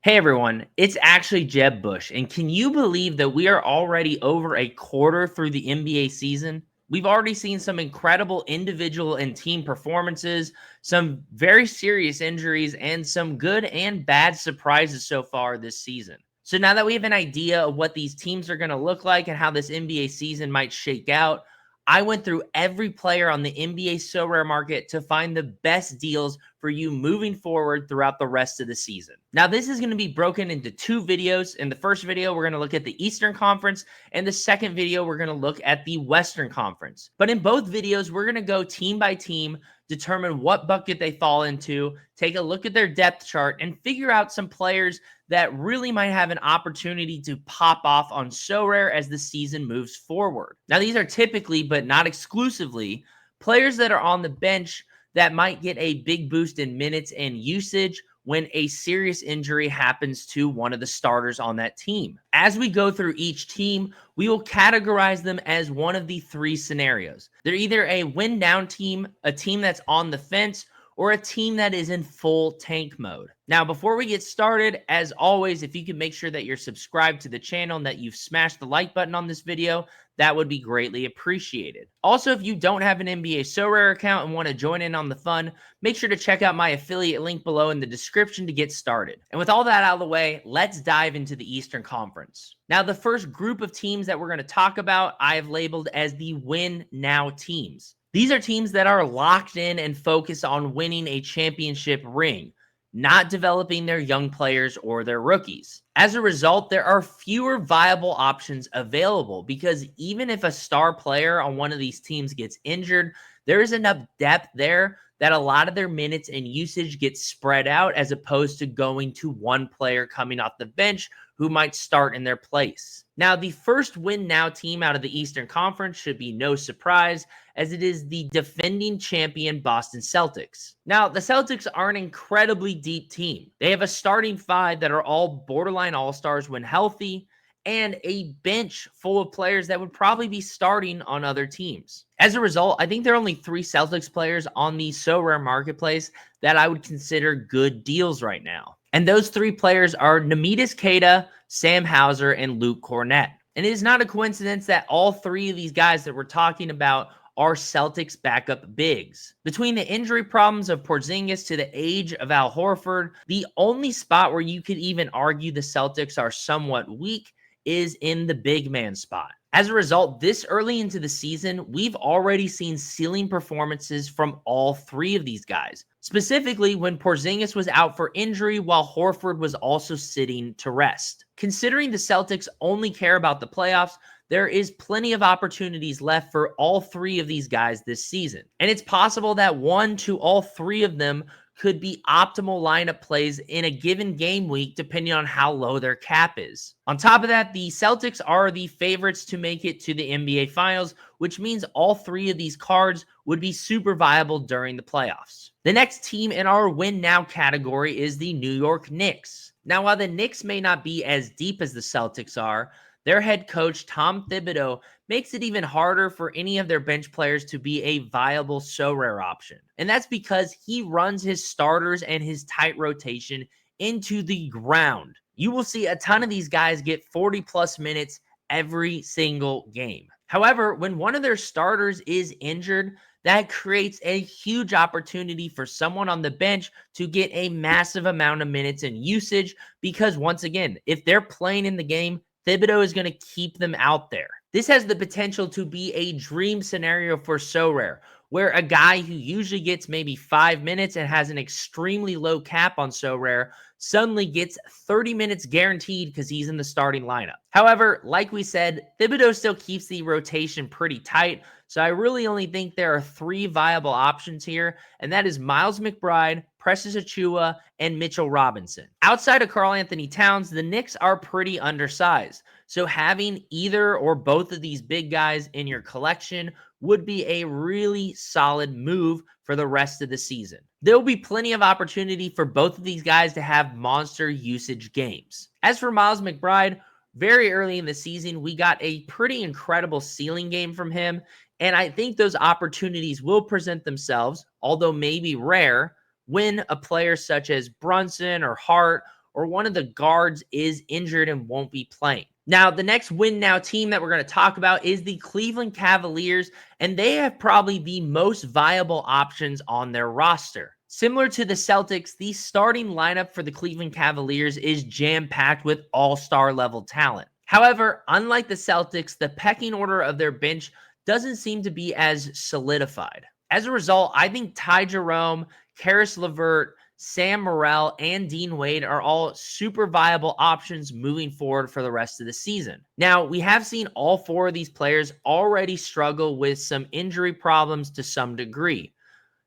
Hey everyone, it's actually Jeb Bush, and can you believe that we are already over a quarter through the NBA season? We've already seen some incredible individual and team performances, some very serious injuries, and some good and bad surprises so far this season. So now that we have an idea of what these teams are going to look like and how this NBA season might shake out, I went through every player on the NBA SoRare market to find the best deals for you moving forward throughout the rest of the season. Now, this is going to be broken into two videos. In the first video, we're going to look at the Eastern Conference, and the second video, we're going to look at the Western Conference. But in both videos, we're going to go team by team, determine what bucket they fall into, take a look at their depth chart, and figure out some players that really might have an opportunity to pop off on SoRare as the season moves forward. Now, these are typically, but not exclusively, players that are on the bench that might get a big boost in minutes and usage when a serious injury happens to one of the starters on that team. As we go through each team, we will categorize them as one of the three scenarios. They're either a win down team, a team that's on the fence, or a team that is in full tank mode. Now, before we get started, as always, if you can make sure that you're subscribed to the channel and that you've smashed the like button on this video, that would be greatly appreciated. Also, if you don't have an NBA SoRare account and want to join in on the fun, make sure to check out my affiliate link below in the description to get started. And with all that out of the way, let's dive into the Eastern Conference. Now, the first group of teams that we're going to talk about, I have labeled as the win now teams. These are teams that are locked in and focused on winning a championship ring, not developing their young players or their rookies. As a result, there are fewer viable options available because even if a star player on one of these teams gets injured, there is enough depth there that a lot of their minutes and usage gets spread out as opposed to going to one player coming off the bench who might start in their place. Now, the first win now team out of the Eastern Conference should be no surprise, as it is the defending champion Boston Celtics. Now, the Celtics are an incredibly deep team. They have a starting five that are all borderline all-stars when healthy, and a bench full of players that would probably be starting on other teams. As a result, I think there are only 3 Celtics players on the SoRare marketplace that I would consider good deals right now. And those 3 players are Namitas Keita, Sam Hauser, and Luke Cornett. And it is not a coincidence that all 3 of these guys that we're talking about are Celtics backup bigs. Between the injury problems of Porzingis to the age of Al Horford, the only spot where you could even argue the Celtics are somewhat weak is in the big man spot. As a result, this early into the season, we've already seen ceiling performances from all 3 of these guys, specifically when Porzingis was out for injury while Horford was also sitting to rest. Considering the Celtics only care about the playoffs, there is plenty of opportunities left for all 3 of these guys this season. And it's possible that 1 to all 3 of them could be optimal lineup plays in a given game week, depending on how low their cap is. On top of that, the Celtics are the favorites to make it to the NBA Finals, which means all 3 of these cards would be super viable during the playoffs. The next team in our win now category is the New York Knicks. Now, while the Knicks may not be as deep as the Celtics are, their head coach, Tom Thibodeau, makes it even harder for any of their bench players to be a viable SoRare option. And that's because he runs his starters and his tight rotation into the ground. You will see a ton of these guys get 40 plus minutes every single game. However, when one of their starters is injured, that creates a huge opportunity for someone on the bench to get a massive amount of minutes and usage because, once again, if they're playing in the game, Thibodeau is going to keep them out there. This has the potential to be a dream scenario for SoRare, where a guy who usually gets maybe 5 minutes and has an extremely low cap on SoRare suddenly gets 30 minutes guaranteed because he's in the starting lineup. However, like we said, Thibodeau still keeps the rotation pretty tight, so I really only think there are 3 viable options here, and that is Miles McBride, Precious Achiuwa, and Mitchell Robinson. Outside of Karl Anthony Towns, the Knicks are pretty undersized, so having either or both of these big guys in your collection would be a really solid move for the rest of the season. There will be plenty of opportunity for both of these guys to have monster usage games. As for Miles McBride, very early in the season, we got a pretty incredible ceiling game from him, and I think those opportunities will present themselves, although maybe rare, when a player such as Brunson or Hart or one of the guards is injured and won't be playing. Now, the next win now team that we're going to talk about is the Cleveland Cavaliers, and they have probably the most viable options on their roster. Similar to the Celtics, the starting lineup for the Cleveland Cavaliers is jam-packed with all-star level talent. However, unlike the Celtics, the pecking order of their bench doesn't seem to be as solidified. As a result, I think Ty Jerome, Karis LeVert, Sam Morrell, and Dean Wade are all super viable options moving forward for the rest of the season. Now, we have seen all four of these players already struggle with some injury problems to some degree.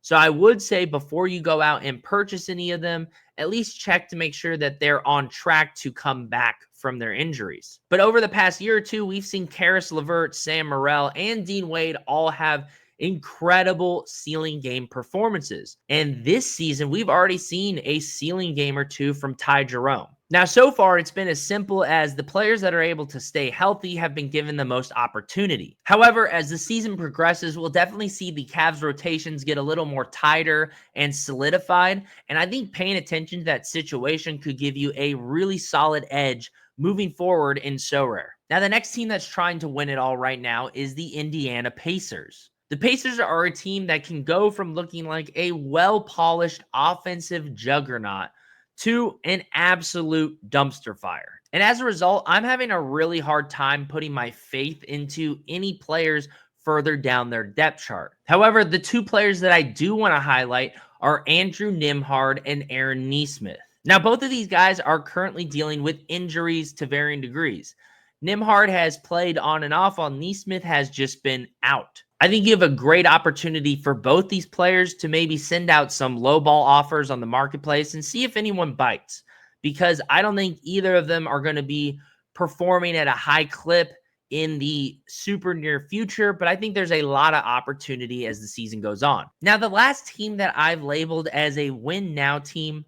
So I would say before you go out and purchase any of them, at least check to make sure that they're on track to come back from their injuries. But over the past year or two, we've seen Karis LeVert, Sam Morrell, and Dean Wade all have incredible ceiling game performances. And this season, we've already seen a ceiling game or two from Ty Jerome. Now, so far, it's been as simple as the players that are able to stay healthy have been given the most opportunity. However, as the season progresses, we'll definitely see the Cavs rotations get a little more tighter and solidified. And I think paying attention to that situation could give you a really solid edge moving forward in SoRare. Now, the next team that's trying to win it all right now is the Indiana Pacers. The Pacers are a team that can go from looking like a well-polished offensive juggernaut to an absolute dumpster fire. And as a result, I'm having a really hard time putting my faith into any players further down their depth chart. However, the two players that I do want to highlight are Andrew Nembhard and Aaron Nesmith. Now, both of these guys are currently dealing with injuries to varying degrees. Nembhard has played on and off, while Nesmith has just been out. I think you have a great opportunity for both these players to maybe send out some lowball offers on the marketplace and see if anyone bites, because I don't think either of them are going to be performing at a high clip in the super near future, but I think there's a lot of opportunity as the season goes on. Now, the last team that I've labeled as a win now team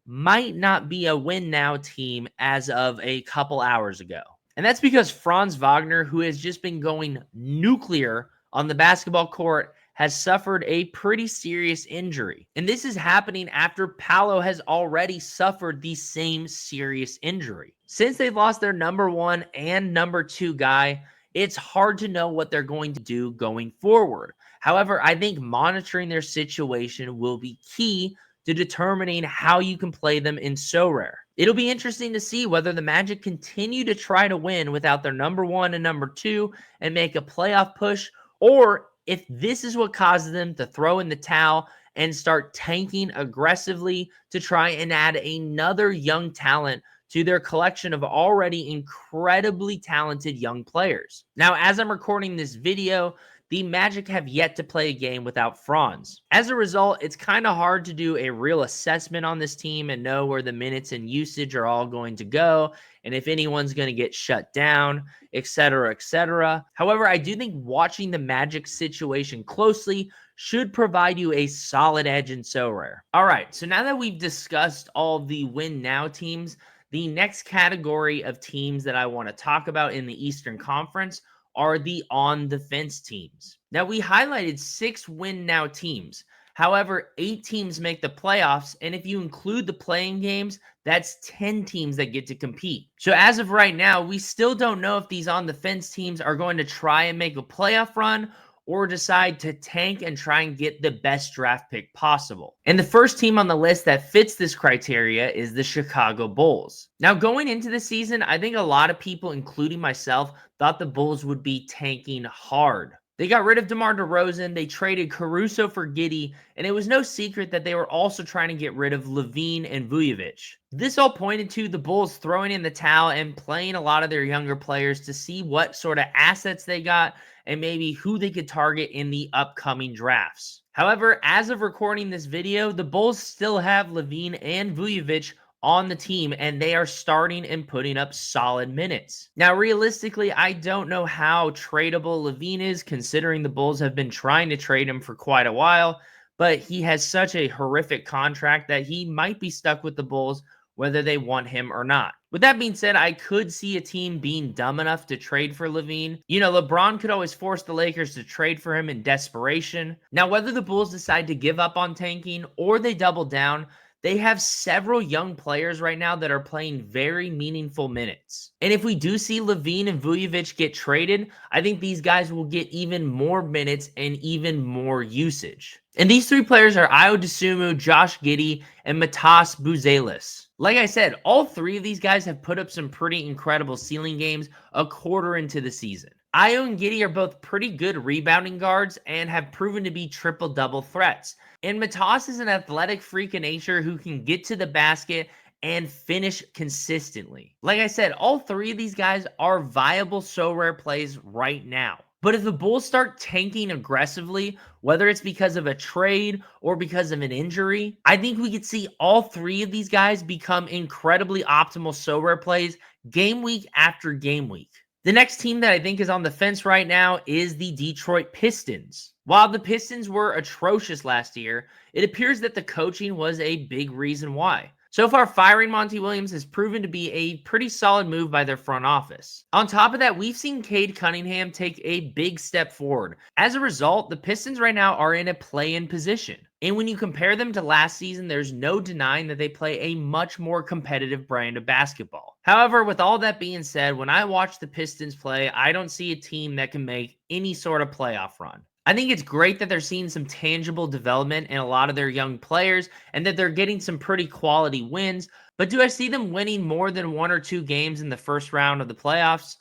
might not be a win now team as of a couple hours ago. And that's because Franz Wagner, who has just been going nuclear on the basketball court, has suffered a pretty serious injury. And this is happening after Paolo has already suffered the same serious injury. Since they've lost their number one and number two guy, it's hard to know what they're going to do going forward. However, I think monitoring their situation will be key to determining how you can play them in SoRare. It'll be interesting to see whether the Magic continue to try to win without their number one and number two and make a playoff push, or if this is what causes them to throw in the towel and start tanking aggressively to try and add another young talent to their collection of already incredibly talented young players. Now, as I'm recording this video, the Magic have yet to play a game without Franz. As a result, it's kind of hard to do a real assessment on this team and know where the minutes and usage are all going to go, and if anyone's going to get shut down, etc., etc. However, I do think watching the Magic situation closely should provide you a solid edge in SoRare. All right, so now that we've discussed all the win now teams, the next category of teams that I want to talk about in the Eastern Conference are the on-the-fence teams. Now, we highlighted 6 win-now teams. However, 8 teams make the playoffs, and if you include the playing games, that's 10 teams that get to compete. So as of right now, we still don't know if these on-the-fence teams are going to try and make a playoff run or decide to tank and try and get the best draft pick possible. And the first team on the list that fits this criteria is the Chicago Bulls. Now, going into the season, I think a lot of people, including myself, thought the Bulls would be tanking hard. They got rid of DeMar DeRozan, they traded Caruso for Giddey, and it was no secret that they were also trying to get rid of Levine and Vujovic. This all pointed to the Bulls throwing in the towel and playing a lot of their younger players to see what sort of assets they got and maybe who they could target in the upcoming drafts. However, as of recording this video, the Bulls still have Levine and Vujovic on the team, and they are starting and putting up solid minutes. Now, realistically, I don't know how tradable Levine is, considering the Bulls have been trying to trade him for quite a while, but he has such a horrific contract that he might be stuck with the Bulls whether they want him or not. With that being said, I could see a team being dumb enough to trade for Levine. You know, LeBron could always force the Lakers to trade for him in desperation. Now, whether the Bulls decide to give up on tanking or they double down, they have several young players right now that are playing very meaningful minutes. And if we do see Levine and Vujovic get traded, I think these guys will get even more minutes and even more usage. And these three players are Ayo Dosunmu, Josh Giddey, and Matas Buzelis. Like I said, all three of these guys have put up some pretty incredible ceiling games a quarter into the season. Ayo and Giddey are both pretty good rebounding guards and have proven to be triple-double threats. And Matas is an athletic freak of nature who can get to the basket and finish consistently. Like I said, all three of these guys are viable SoRare plays right now. But if the Bulls start tanking aggressively, whether it's because of a trade or because of an injury, I think we could see all three of these guys become incredibly optimal SoRare plays game week after game week. The next team that I think is on the fence right now is the Detroit Pistons. While the Pistons were atrocious last year, it appears that the coaching was a big reason why. So far, firing Monty Williams has proven to be a pretty solid move by their front office. On top of that, we've seen Cade Cunningham take a big step forward. As a result, the Pistons right now are in a play-in position. And when you compare them to last season, there's no denying that they play a much more competitive brand of basketball. However, with all that being said, when I watch the Pistons play, I don't see a team that can make any sort of playoff run. I think it's great that they're seeing some tangible development in a lot of their young players and that they're getting some pretty quality wins. But do I see them winning more than 1 or 2 games in the first round of the playoffs?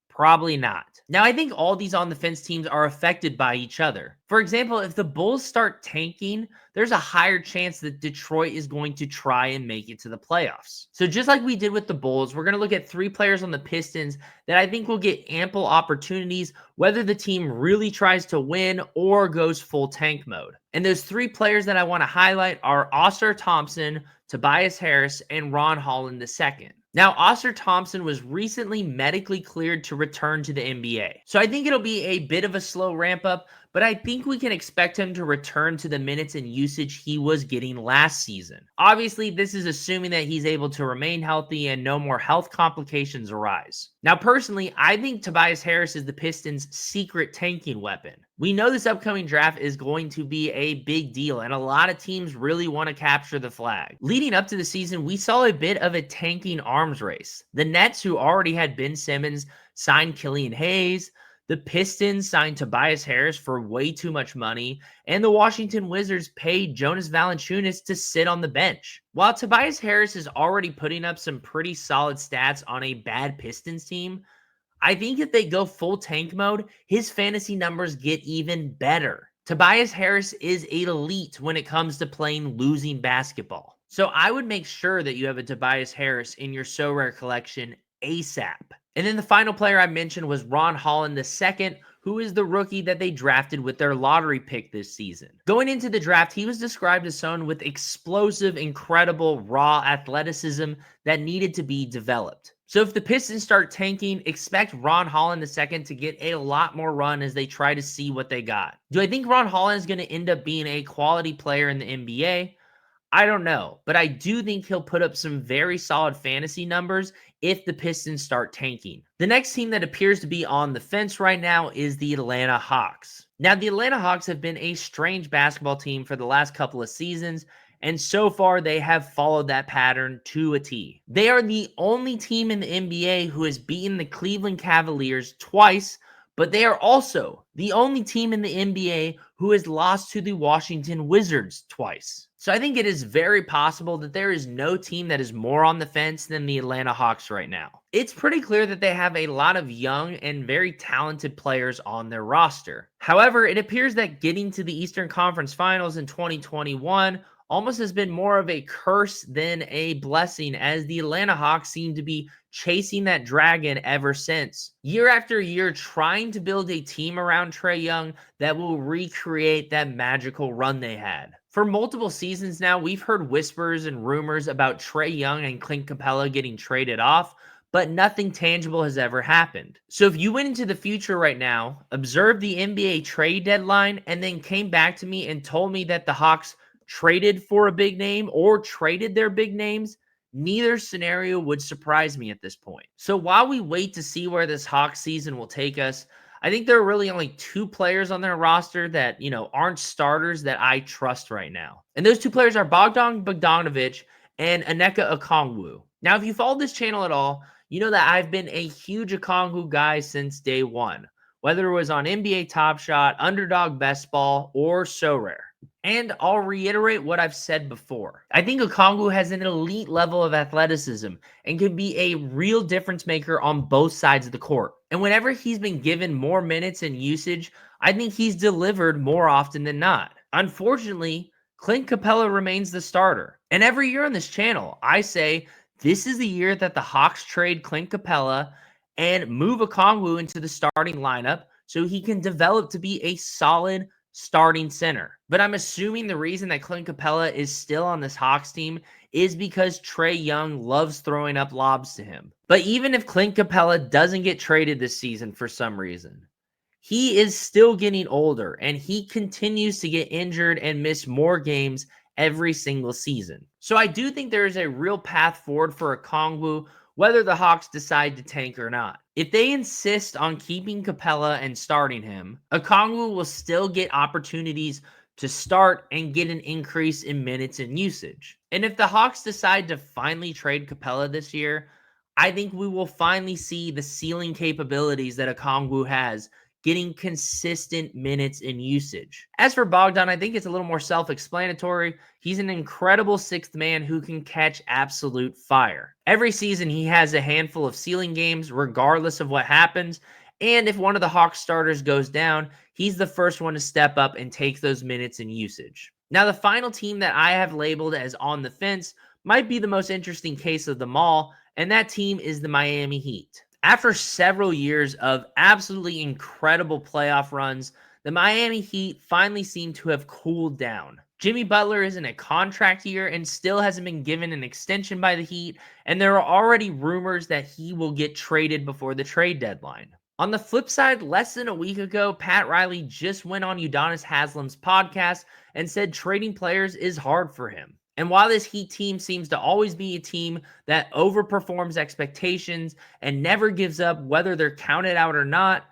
Probably not. Now, I think all these on the fence teams are affected by each other. For example, if the Bulls start tanking, there's a higher chance that Detroit is going to try and make it to the playoffs. So just like we did with the Bulls, we're going to look at 3 players on the Pistons that I think will get ample opportunities, whether the team really tries to win or goes full tank mode. And those 3 players that I want to highlight are Ausar Thompson, Tobias Harris, and Ron Holland II. Now, Ausar Thompson was recently medically cleared to return to the NBA. So I think it'll be a bit of a slow ramp up, but I think we can expect him to return to the minutes and usage he was getting last season. Obviously, this is assuming that he's able to remain healthy and no more health complications arise. Now, personally, I think Tobias Harris is the Pistons' secret tanking weapon. We know this upcoming draft is going to be a big deal, and a lot of teams really want to capture the flag. Leading up to the season, we saw a bit of a tanking arms race. The Nets, who already had Ben Simmons, signed Killian Hayes. The Pistons signed Tobias Harris for way too much money, and the Washington Wizards paid Jonas Valanciunas to sit on the bench. While Tobias Harris is already putting up some pretty solid stats on a bad Pistons team, I think if they go full tank mode, his fantasy numbers get even better. Tobias Harris is elite when it comes to playing losing basketball. So I would make sure that you have a Tobias Harris in your SoRare collection ASAP. And then the final player I mentioned was Ron Holland II, who is the rookie that they drafted with their lottery pick this season. Going into the draft, he was described as someone with explosive, incredible, raw athleticism that needed to be developed. So if the Pistons start tanking, expect Ron Holland II to get a lot more run as they try to see what they got. Do I think Ron Holland is going to end up being a quality player in the NBA? I don't know, but I do think he'll put up some very solid fantasy numbers if the Pistons start tanking. The next team that appears to be on the fence right now is the Atlanta Hawks. Now, the Atlanta Hawks have been a strange basketball team for the last couple of seasons, and so far they have followed that pattern to a T. They are the only team in the NBA who has beaten the Cleveland Cavaliers twice, but they are also the only team in the NBA who has lost to the Washington Wizards twice. So I think it is very possible that there is no team that is more on the fence than the Atlanta Hawks right now. It's pretty clear that they have a lot of young and very talented players on their roster. However, it appears that getting to the Eastern Conference Finals in 2021 almost has been more of a curse than a blessing, as the Atlanta Hawks seem to be chasing that dragon ever since. Year after year, trying to build a team around Trae Young that will recreate that magical run they had. For multiple seasons now, we've heard whispers and rumors about Trae Young and Clint Capella getting traded off, but nothing tangible has ever happened. So if you went into the future right now, observed the NBA trade deadline, and then came back to me and told me that the Hawks traded for a big name or traded their big names, neither scenario would surprise me at this point. So while we wait to see where this Hawks season will take us, I think there are really only two players on their roster that, aren't starters that I trust right now. And those two players are Bogdan Bogdanovic and Aneka Okongwu. Now, if you follow this channel at all, you know that I've been a huge Okongwu guy since day one, whether it was on NBA Top Shot, Underdog Best Ball, or SoRare. And I'll reiterate what I've said before. I think Okongwu has an elite level of athleticism and can be a real difference maker on both sides of the court. And whenever he's been given more minutes and usage, I think he's delivered more often than not. Unfortunately, Clint Capella remains the starter. And every year on this channel, I say this is the year that the Hawks trade Clint Capella and move Okongwu into the starting lineup so he can develop to be a solid starting center. But I'm assuming the reason that Clint Capella is still on this Hawks team is because Trae Young loves throwing up lobs to him. But even if Clint Capella doesn't get traded this season for some reason, he is still getting older and he continues to get injured and miss more games every single season. So I do think there is a real path forward for Okongwu, whether the Hawks decide to tank or not. If they insist on keeping Capella and starting him, Okongwu will still get opportunities to start and get an increase in minutes and usage. And if the Hawks decide to finally trade Capella this year, I think we will finally see the ceiling capabilities that Okongwu has, getting consistent minutes and usage. As for Bogdan, I think it's a little more self-explanatory. He's an incredible sixth man who can catch absolute fire. Every season, he has a handful of ceiling games, regardless of what happens. And if one of the Hawks starters goes down, he's the first one to step up and take those minutes and usage. Now, the final team that I have labeled as on the fence might be the most interesting case of them all, and that team is the Miami Heat. After several years of absolutely incredible playoff runs, the Miami Heat finally seem to have cooled down. Jimmy Butler is in a contract year and still hasn't been given an extension by the Heat, and there are already rumors that he will get traded before the trade deadline. On the flip side, less than a week ago, Pat Riley just went on Udonis Haslem's podcast and said trading players is hard for him. And while this Heat team seems to always be a team that overperforms expectations and never gives up whether they're counted out or not,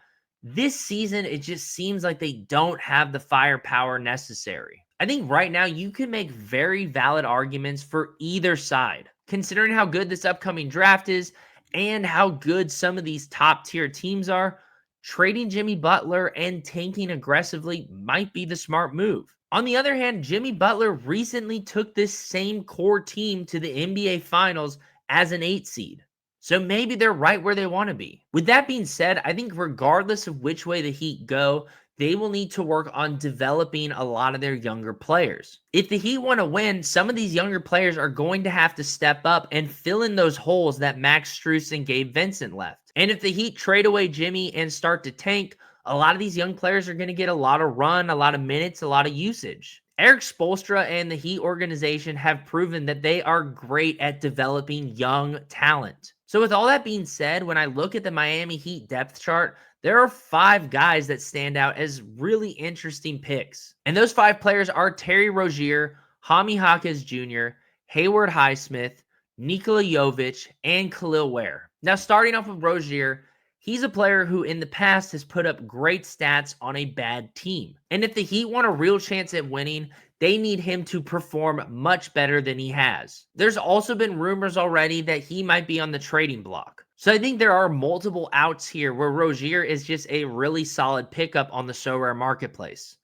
this season it just seems like they don't have the firepower necessary. I think right now you can make very valid arguments for either side, considering how good this upcoming draft is and how good some of these top tier teams are. Trading Jimmy Butler and tanking aggressively might be the smart move. On the other hand, Jimmy Butler recently took this same core team to the NBA Finals as an 8 seed. So maybe they're right where they want to be. With that being said, I think regardless of which way the Heat go, they will need to work on developing a lot of their younger players. If the Heat want to win, some of these younger players are going to have to step up and fill in those holes that Max Strus and Gabe Vincent left. And if the Heat trade away Jimmy and start to tank, a lot of these young players are going to get a lot of run, a lot of minutes, a lot of usage. Eric Spoelstra and the Heat organization have proven that they are great at developing young talent. So with all that being said, when I look at the Miami Heat depth chart, there are 5 guys that stand out as really interesting picks. And those 5 players are Terry Rozier, Jaime Jaquez Jr., Hayward Highsmith, Nikola Jovic, and Khalil Ware. Now, starting off with Rozier, he's a player who in the past has put up great stats on a bad team. And if the Heat want a real chance at winning, they need him to perform much better than he has. There's also been rumors already that he might be on the trading block. So I think there are multiple outs here where Rozier is just a really solid pickup on the SoRare marketplace.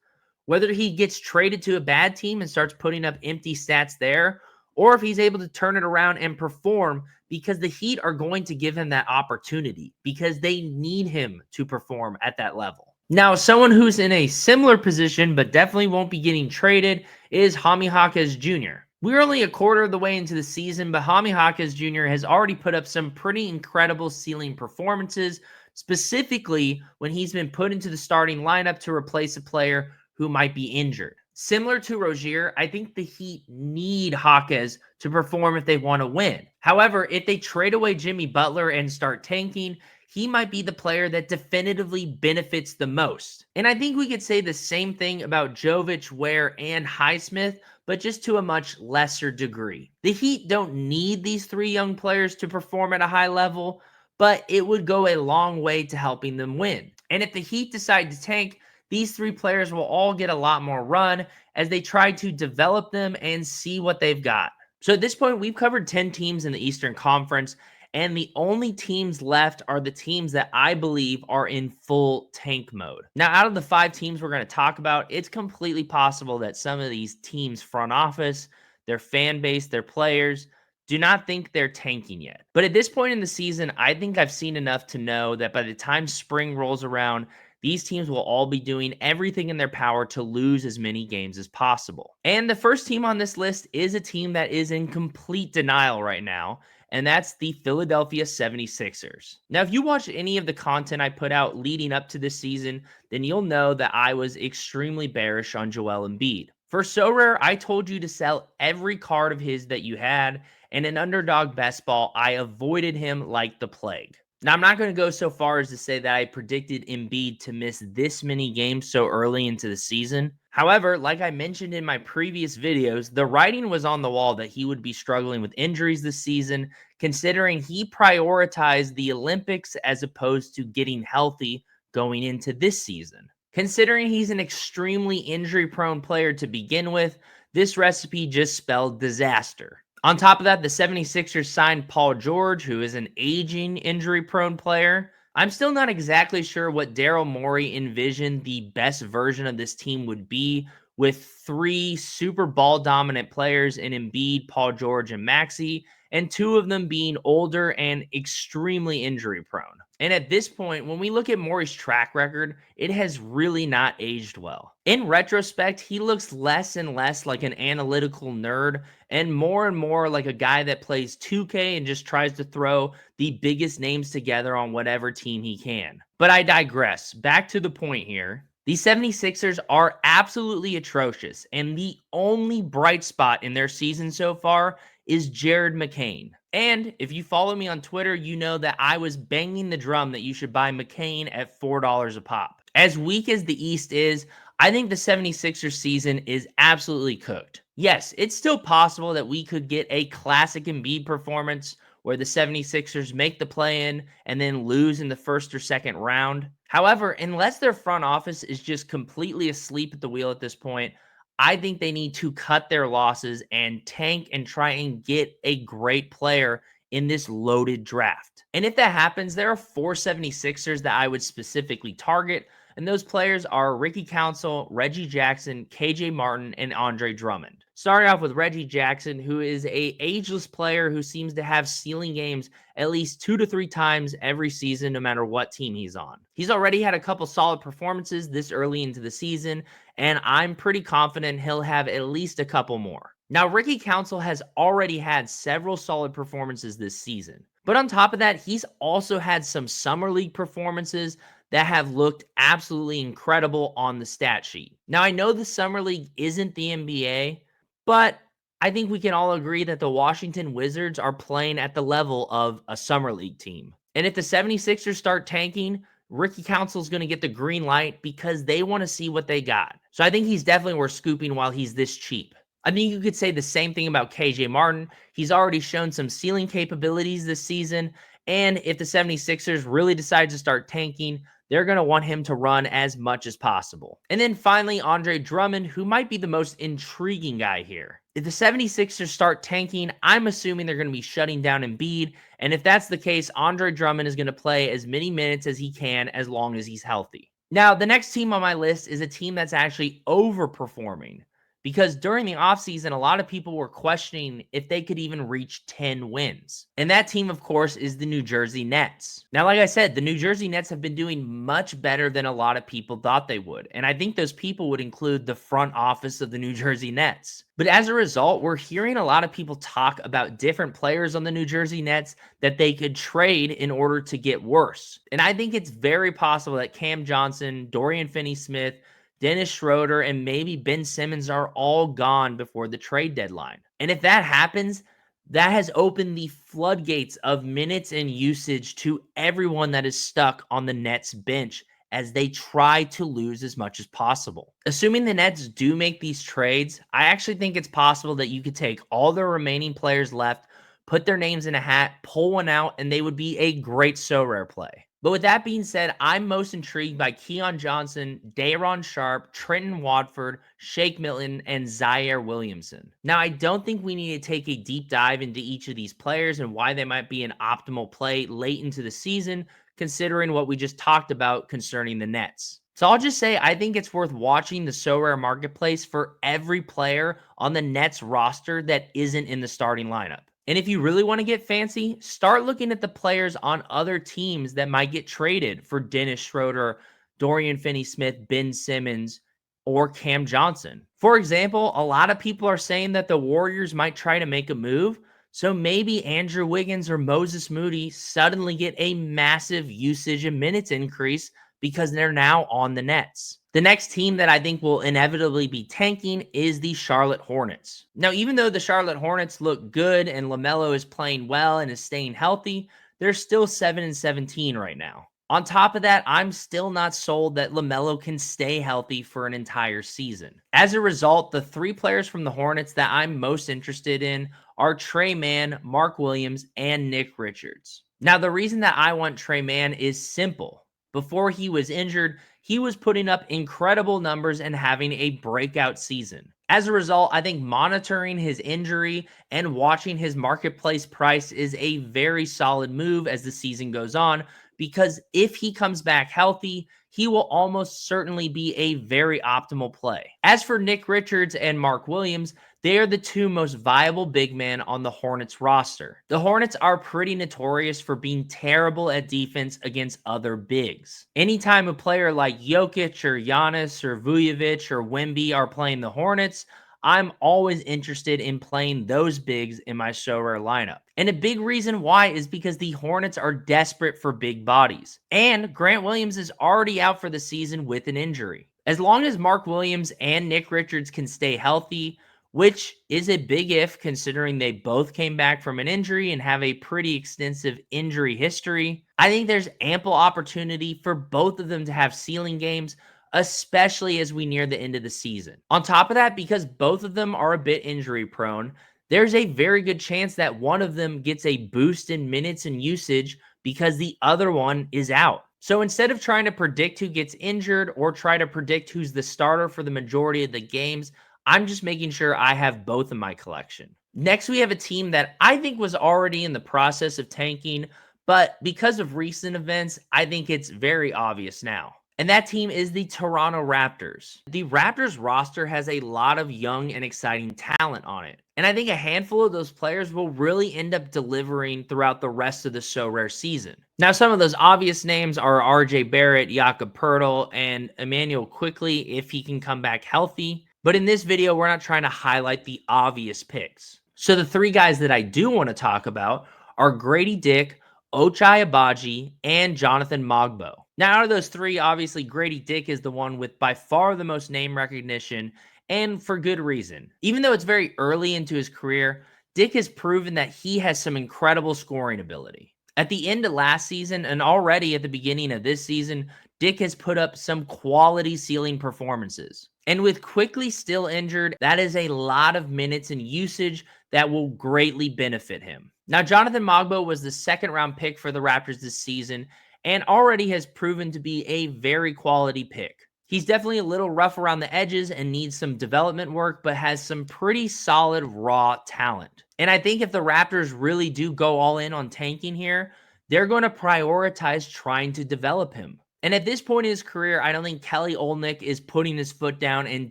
Whether he gets traded to a bad team and starts putting up empty stats there, or if he's able to turn it around and perform, because the Heat are going to give him that opportunity because they need him to perform at that level. Now, someone who's in a similar position but definitely won't be getting traded is Jaime Jaquez Jr. We're only a quarter of the way into the season, but Jaime Jaquez Jr. has already put up some pretty incredible ceiling performances, specifically when he's been put into the starting lineup to replace a player who might be injured. Similar to Rozier, I think the Heat need Jaquez to perform if they want to win. However, if they trade away Jimmy Butler and start tanking, he might be the player that definitively benefits the most. And I think we could say the same thing about Jovic, Ware, and Highsmith, but just to a much lesser degree. The Heat don't need these 3 young players to perform at a high level, but it would go a long way to helping them win. And if the Heat decide to tank, these three players will all get a lot more run as they try to develop them and see what they've got. So at this point, we've covered 10 teams in the Eastern Conference, and the only teams left are the teams that I believe are in full tank mode. Now, out of the 5 teams we're going to talk about, it's completely possible that some of these teams' front office, their fan base, their players, do not think they're tanking yet. But at this point in the season, I think I've seen enough to know that by the time spring rolls around, these teams will all be doing everything in their power to lose as many games as possible. And the first team on this list is a team that is in complete denial right now, and that's the Philadelphia 76ers. Now, if you watch any of the content I put out leading up to this season, then you'll know that I was extremely bearish on Joel Embiid. For SoRare, I told you to sell every card of his that you had, and in Underdog Best Ball, I avoided him like the plague. Now, I'm not going to go so far as to say that I predicted Embiid to miss this many games so early into the season. However, like I mentioned in my previous videos, the writing was on the wall that he would be struggling with injuries this season, considering he prioritized the Olympics as opposed to getting healthy going into this season. Considering he's an extremely injury-prone player to begin with, this recipe just spelled disaster. On top of that, the 76ers signed Paul George, who is an aging, injury-prone player. I'm still not exactly sure what Daryl Morey envisioned the best version of this team would be, with 3 super ball-dominant players in Embiid, Paul George, and Maxey, and 2 of them being older and extremely injury-prone. And at this point, when we look at Morey's track record, it has really not aged well. In retrospect, he looks less and less like an analytical nerd and more like a guy that plays 2K and just tries to throw the biggest names together on whatever team he can. But I digress. Back to the point here. The 76ers are absolutely atrocious, and the only bright spot in their season so far is Jared McCain. And if you follow me on Twitter, you know that I was banging the drum that you should buy McCain at $4 a pop. As weak as the East is, I think the 76ers season is absolutely cooked. Yes, it's still possible that we could get a classic Embiid performance where the 76ers make the play-in and then lose in the first or second round. However, unless their front office is just completely asleep at the wheel at this point, I think they need to cut their losses and tank and try and get a great player in this loaded draft. And if that happens, there are 4 76ers that I would specifically target, and those players are Ricky Council, Reggie Jackson, KJ Martin, and Andre Drummond. Starting off with Reggie Jackson, who is a ageless player who seems to have ceiling games at least 2 to 3 times every season, no matter what team he's on. He's already had a couple solid performances this early into the season, and I'm pretty confident he'll have at least a couple more. Now, Ricky Council has already had several solid performances this season. But on top of that, he's also had some summer league performances that have looked absolutely incredible on the stat sheet. Now, I know the summer league isn't the NBA, but I think we can all agree that the Washington Wizards are playing at the level of a summer league team. And if the 76ers start tanking, Ricky Council's going to get the green light because they want to see what they got. So I think he's definitely worth scooping while he's this cheap. I think you could say the same thing about KJ Martin. He's already shown some ceiling capabilities this season. And if the 76ers really decide to start tanking, they're going to want him to run as much as possible. And then finally, Andre Drummond, who might be the most intriguing guy here. If the 76ers start tanking, I'm assuming they're going to be shutting down Embiid. And if that's the case, Andre Drummond is going to play as many minutes as he can as long as he's healthy. Now, the next team on my list is a team that's actually overperforming. Because during the offseason, a lot of people were questioning if they could even reach 10 wins. And that team, of course, is the New Jersey Nets. Now, like I said, the New Jersey Nets have been doing much better than a lot of people thought they would. And I think those people would include the front office of the New Jersey Nets. But as a result, we're hearing a lot of people talk about different players on the New Jersey Nets that they could trade in order to get worse. And I think it's very possible that Cam Johnson, Dorian Finney-Smith, Dennis Schroeder, and maybe Ben Simmons are all gone before the trade deadline. And if that happens, that has opened the floodgates of minutes and usage to everyone that is stuck on the Nets bench as they try to lose as much as possible. Assuming the Nets do make these trades, I actually think it's possible that you could take all the remaining players left, put their names in a hat, pull one out, and they would be a great SoRare play. But with that being said, I'm most intrigued by Keon Johnson, Day'Ron Sharpe, Trenton Watford, Shake Milton, and Zaire Williamson. Now, I don't think we need to take a deep dive into each of these players and why they might be an optimal play late into the season, considering what we just talked about concerning the Nets. So I'll just say I think it's worth watching the SoRare marketplace for every player on the Nets roster that isn't in the starting lineup. And if you really want to get fancy, start looking at the players on other teams that might get traded for Dennis Schroeder, Dorian Finney-Smith, Ben Simmons, or Cam Johnson. For example, a lot of people are saying that the Warriors might try to make a move. So maybe Andrew Wiggins or Moses Moody suddenly get a massive usage and minutes increase because they're now on the Nets. The next team that I think will inevitably be tanking is the Charlotte Hornets. Now, even though the Charlotte Hornets look good and LaMelo is playing well and is staying healthy, they're still 7-17 right now. On top of that, I'm still not sold that LaMelo can stay healthy for an entire season. As a result, the three players from the Hornets that I'm most interested in are Tre Mann, Mark Williams, and Nick Richards. Now, the reason that I want Tre Mann is simple. Before he was injured, he was putting up incredible numbers and having a breakout season. As a result, I think monitoring his injury and watching his marketplace price is a very solid move as the season goes on, because if he comes back healthy, he will almost certainly be a very optimal play. As for Nick Richards and Mark Williams, they are the two most viable big men on the Hornets roster. The Hornets are pretty notorious for being terrible at defense against other bigs. Anytime a player like Jokic or Giannis or Vujovic or Wemby are playing the Hornets, I'm always interested in playing those bigs in my SoRare lineup. And a big reason why is because the Hornets are desperate for big bodies. And Grant Williams is already out for the season with an injury. As long as Mark Williams and Nick Richards can stay healthy, which is a big if considering they both came back from an injury and have a pretty extensive injury history, I think there's ample opportunity for both of them to have ceiling games, especially as we near the end of the season. On top of that, because both of them are a bit injury prone, there's a very good chance that one of them gets a boost in minutes and usage because the other one is out. So instead of trying to predict who gets injured or try to predict who's the starter for the majority of the games, I'm just making sure I have both in my collection. Next, we have a team that I think was already in the process of tanking, but because of recent events, I think it's very obvious now. And that team is the Toronto Raptors. The Raptors roster has a lot of young and exciting talent on it. And I think a handful of those players will really end up delivering throughout the rest of the SoRare season. Now, some of those obvious names are RJ Barrett, Jakob Poeltl, and Emmanuel Quickley if he can come back healthy. But in this video, we're not trying to highlight the obvious picks. So the three guys that I do want to talk about are Grady Dick, Ochai Agbaji, and Jonathan Mogbo. Now, out of those three, obviously Grady Dick is the one with by far the most name recognition, and for good reason. Even though it's very early into his career, Dick has proven that he has some incredible scoring ability. At the end of last season and already at the beginning of this season, Dick has put up some quality ceiling performances. And with Quickley still injured, that is a lot of minutes and usage that will greatly benefit him. Now, Jonathan Mogbo was the second round pick for the Raptors this season and already has proven to be a very quality pick. He's definitely a little rough around the edges and needs some development work, but has some pretty solid raw talent. And I think if the Raptors really do go all in on tanking here, they're going to prioritize trying to develop him. And at this point in his career, I don't think Kelly Olynyk is putting his foot down and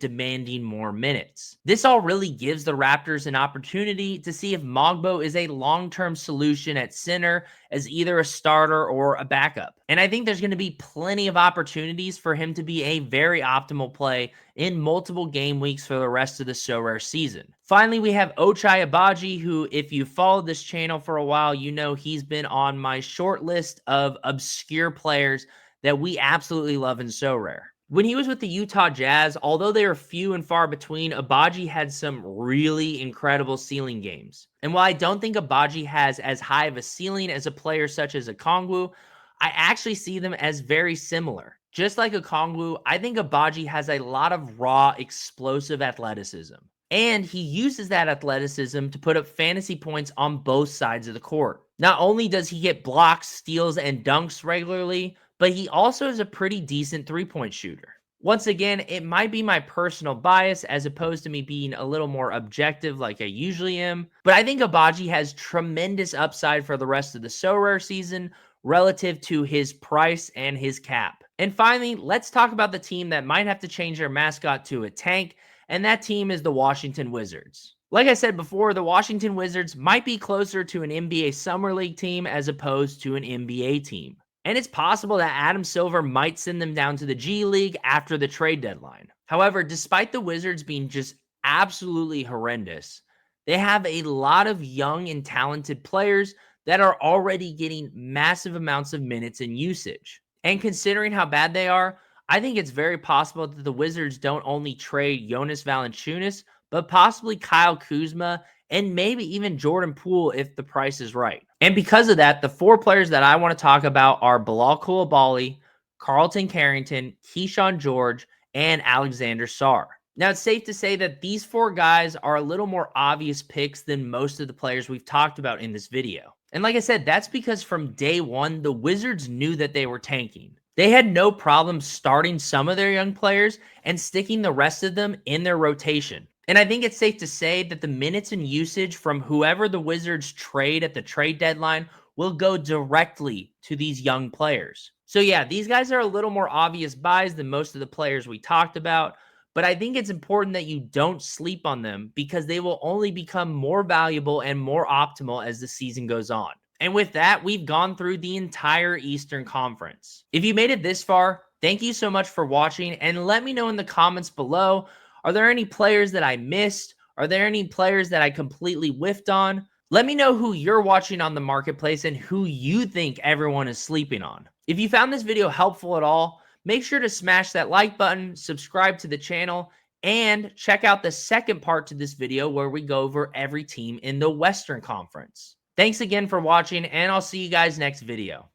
demanding more minutes. This all really gives the Raptors an opportunity to see if Mogbo is a long-term solution at center as either a starter or a backup. And I think there's going to be plenty of opportunities for him to be a very optimal play in multiple game weeks for the rest of the SoRare season. Finally, we have Ochai Agbaji, who, if you followed this channel for a while, you know he's been on my short list of obscure players that we absolutely love in SoRare. When he was with the Utah Jazz, although they were few and far between, Agbaji had some really incredible ceiling games. And while I don't think Agbaji has as high of a ceiling as a player such as Okongwu, I actually see them as very similar. Just like Okongwu, I think Agbaji has a lot of raw, explosive athleticism. And he uses that athleticism to put up fantasy points on both sides of the court. Not only does he get blocks, steals, and dunks regularly, but he also is a pretty decent three-point shooter. Once again, it might be my personal bias as opposed to me being a little more objective like I usually am, but I think Agbaji has tremendous upside for the rest of the SoRare season relative to his price and his cap. And finally, let's talk about the team that might have to change their mascot to a tank, and that team is the Washington Wizards. Like I said before, the Washington Wizards might be closer to an NBA Summer League team as opposed to an NBA team. And it's possible that Adam Silver might send them down to the G League after the trade deadline. However, despite the Wizards being just absolutely horrendous, they have a lot of young and talented players that are already getting massive amounts of minutes and usage. And considering how bad they are, I think it's very possible that the Wizards don't only trade Jonas Valanciunas, but possibly Kyle Kuzma and maybe even Jordan Poole if the price is right. And because of that, the four players that I want to talk about are Bilal Coulibaly, Carlton Carrington, Keyshawn George, and Alexander Sarr. Now, it's safe to say that these four guys are a little more obvious picks than most of the players we've talked about in this video. And like I said, that's because from day one, the Wizards knew that they were tanking. They had no problem starting some of their young players and sticking the rest of them in their rotation. And I think it's safe to say that the minutes and usage from whoever the Wizards trade at the trade deadline will go directly to these young players. So yeah, these guys are a little more obvious buys than most of the players we talked about, but I think it's important that you don't sleep on them because they will only become more valuable and more optimal as the season goes on. And with that, we've gone through the entire Eastern Conference. If you made it this far, thank you so much for watching, and let me know in the comments below, are there any players that I missed? Are there any players that I completely whiffed on? Let me know who you're watching on the marketplace and who you think everyone is sleeping on. If you found this video helpful at all, make sure to smash that like button, subscribe to the channel, and check out the second part to this video where we go over every team in the Western Conference. Thanks again for watching, and I'll see you guys next video.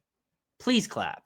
Please clap.